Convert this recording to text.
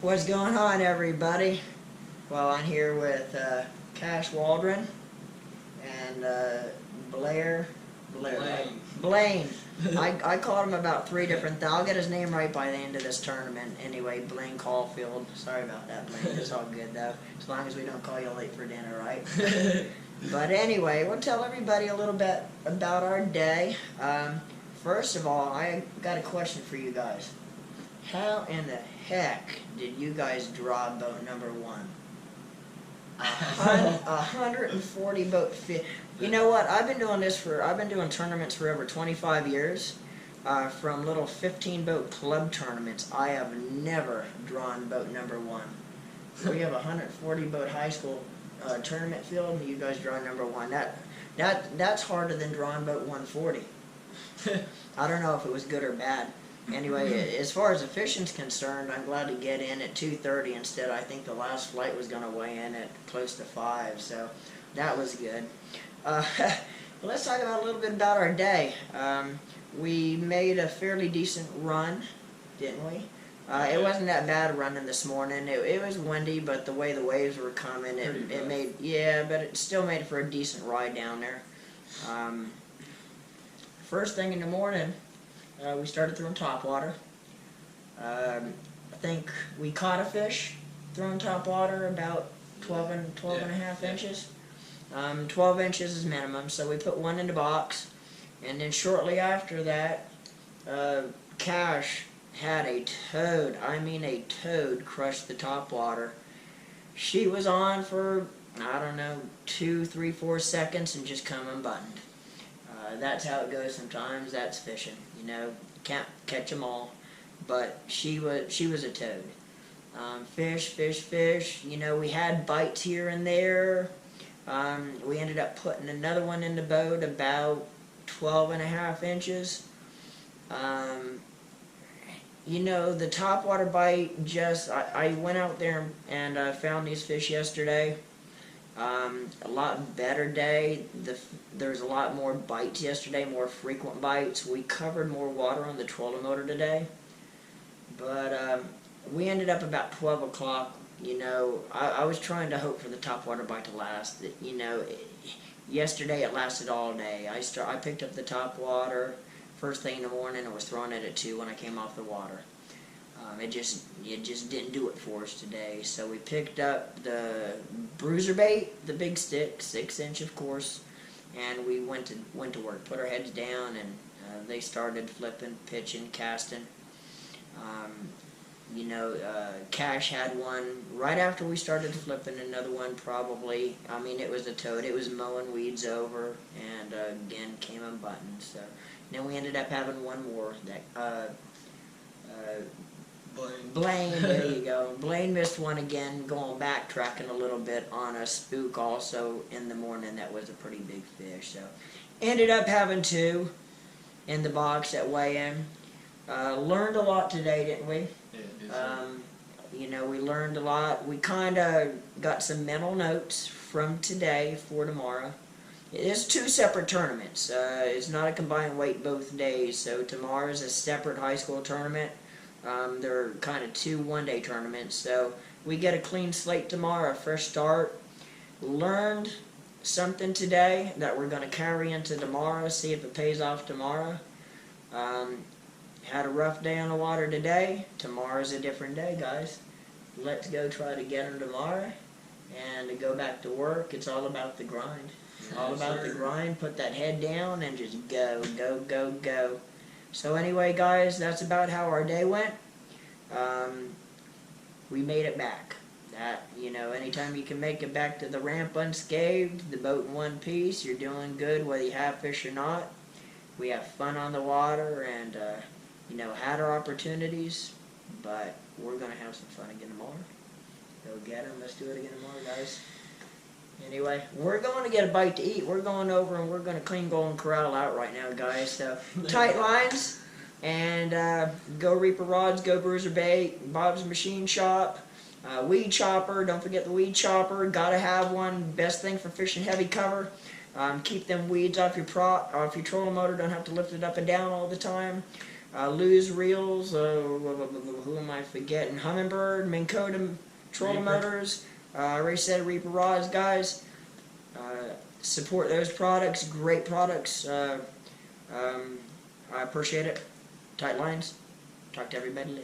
What's going on, everybody? Well, I'm here with Cash Waldron and Blaine. I called him about 3 different things. I'll get his name right by the end of this tournament. Anyway, Blaine Caulfield. Sorry about that, Blaine. It's all good, though. As long as we don't call you late for dinner, right? But anyway, we'll tell everybody a little bit about our day. First of all, I got a question for you guys. How in the heck did you guys draw boat number 1? 140 boat fit. You know what? I've been doing tournaments for over 25 years. From little 15 boat club tournaments, I have never drawn boat number 1. We have a 140 boat high school tournament field, and you guys draw number 1. That's harder than drawing boat 140. I don't know if it was good or bad. Anyway, as far as the fishing's concerned, I'm glad to get in at 2:30 instead. I think the last flight was going to weigh in at close to 5, so that was good. Let's talk about a little bit about our day. We made a fairly decent run, didn't we? It wasn't that bad running this morning. It was windy, but the way the waves were coming, but it still made it for a decent ride down there. First thing in the morning, we started throwing topwater. I think we caught a fish throwing topwater about 12 and a half inches. 12 inches is minimum, so we put one in the box. And then shortly after that, Cash had a toad, a toad, crush the topwater. She was on for, 2, 3, 4 seconds and just come unbuttoned. That's how it goes sometimes. That's fishing, can't catch them all, but she was a toad. Fish, we had bites here and there. We ended up putting another one in the boat about 12 and a half inches. The topwater bite, I went out there and found these fish yesterday. A lot better day. There's a lot more bites yesterday, more frequent bites. We covered more water on the trolling motor today. But we ended up about 12 o'clock. I was trying to hope for the topwater bite to last. Yesterday it lasted all day. I picked up the topwater first thing in the morning and was throwing it at 2 when I came off the water. It just didn't do it for us today. So we picked up the bruiser bait, the big stick, 6-inch of course, and we went to work. Put our heads down, and they started flipping, pitching, casting. Cash had one right after we started flipping. Another one probably. It was a toad. It was mowing weeds over, and again came unbuttoned. So then we ended up having one more that. Blaine, there you go. Blaine missed one again, going backtracking a little bit on a spook also in the morning. That was a pretty big fish. So ended up having 2 in the box at weigh-in. Learned a lot today, didn't we? Yeah, we learned a lot. We kind of got some mental notes from today for tomorrow. It is 2 separate tournaments. It's not a combined weight both days. So tomorrow's a separate high school tournament. They're kind of 2 one-day tournaments, so we get a clean slate tomorrow, a fresh start. Learned something today that we're going to carry into tomorrow, see if it pays off tomorrow. Had a rough day on the water today. Tomorrow's a different day, guys. Let's go try to get them tomorrow and to go back to work. It's all about the grind. All about the grind. Put that head down and just go, go, go, go. So anyway, guys, that's about how our day went. We made it back. Anytime you can make it back to the ramp unscathed, the boat in one piece, you're doing good whether you have fish or not. We have fun on the water and, had our opportunities, but we're going to have some fun again tomorrow. Go get them. Let's do it again tomorrow, guys. Anyway, we're going to get a bite to eat. We're going over and we're going to clean Golden Corral out right now, guys. So, tight lines, and go Reaper rods, go Bruiser bait, Bob's Machine Shop, weed chopper. Don't forget the weed chopper. Got to have one. Best thing for fishing heavy cover. Keep them weeds off your trolling motor. Don't have to lift it up and down all the time. Lose Reels, who am I forgetting? Humminbird, Minn Kota, Troll Motors, I already said Reaper Rods, guys. Support those products, great products. I appreciate it. Tight lines. Talk to everybody later.